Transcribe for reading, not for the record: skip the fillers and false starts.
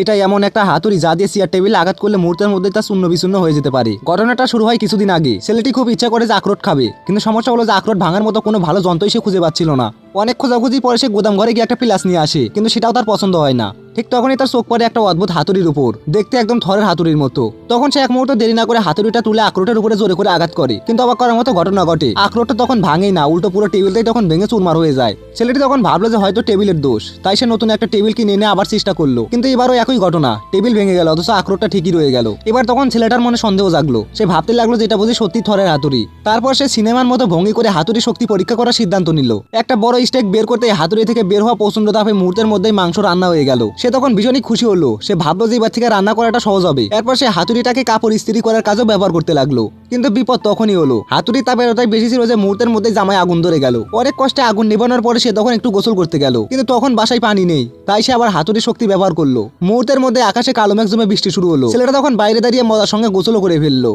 এটা এমন একটা হাতুড়ি যা দিয়ে চেয়ার টেবিলে আঘাত করলে মুহূর্তের মধ্যে তা শূন্য বিশূন্য হয়ে যেতে পারে। ঘটনাটা শুরু হয় কিছুদিন আগে। ছেলেটি খুব ইচ্ছা করে যে আখরোট খাবে, কিন্তু সমস্যা হলো যে আখরোট ভাঙার মতো কোনো ভালো যন্ত্রই সে খুঁজে পাচ্ছিল না। অনেক খোঁজাখুঁজি পরে সে গোদাম ঘরে গিয়ে একটা প্লাস নিয়ে আসে, কিন্তু সেটাও তার পছন্দ হয় না। ঠিক তখনই তার চোখ পড়ে একটা অদ্ভুত হাতুড়ির উপর, দেখতে একদম থরের হাতুড়ির মতো। তখন সে এক মুহূর্ত দেরি না করে হাতুড়িটা তুলে আখরোটের উপরে জোরে করে আঘাত করে, কিন্তু অবাক করার মতো ঘটনা ঘটে। আখরোটটা তখন ভাঙেই না, উল্টো পুরো টেবিলটাই তখন ভেঙে চুরমার হয়ে যায়। ছেলেটি তখন ভাবলো যে হয়তো টেবিলের দোষ, তাই সে নতুন একটা টেবিল কিনে এনে আবার চেষ্টা করলো, কিন্তু এবারও একই ঘটনা, টেবিল ভেঙে গেল অথচ আখরোটটা ঠিকই রয়ে গেল। এবার তখন ছেলেটার মনে সন্দেহ জাগলো, সে ভাবতে লাগলো যে এটা বুঝি সত্যি থরের হাতুড়ি। তারপর সে সিনেমার মতো ভঙ্গি করে হাতুড়ি শক্তি পরীক্ষা করার সিদ্ধান্ত নিল। একটা বড় স্টেক বের করতে হাতুড়ি থেকে বের হওয়া প্রচন্ড তাপে মুহূর্তের মধ্যেই মাংস রান্না হয়ে গেল। সে তখন ভীষণই খুশি হলো, সে ভাবলো যে এবার থেকে রান্না করাটা সহজ হবে। এরপর সে হাতুড়িটাকে কাপড় ইস্ত্রি করার কাজও ব্যবহার করতে লাগলো। কিন্তু বিপদ তখনই হলো, হাতুড়ির তাপের এতটাই বেশি ছিল যে মুহূর্তের মধ্যে জামায় আগুন ধরে গেল। অনেক কষ্টে আগুন নিভানোর পরে সে তখন একটু গোসল করতে গেল, কিন্তু তখন বাসায় পানি নেই, তাই সে আবার হাতুড়ির শক্তি ব্যবহার করলো। মুহূর্তের মধ্যে আকাশে কালো মেঘ জমে বৃষ্টি শুরু হলো। ছেলেটা তখন বাইরে দাঁড়িয়ে মজার সঙ্গে গোসলও করে ফেললো।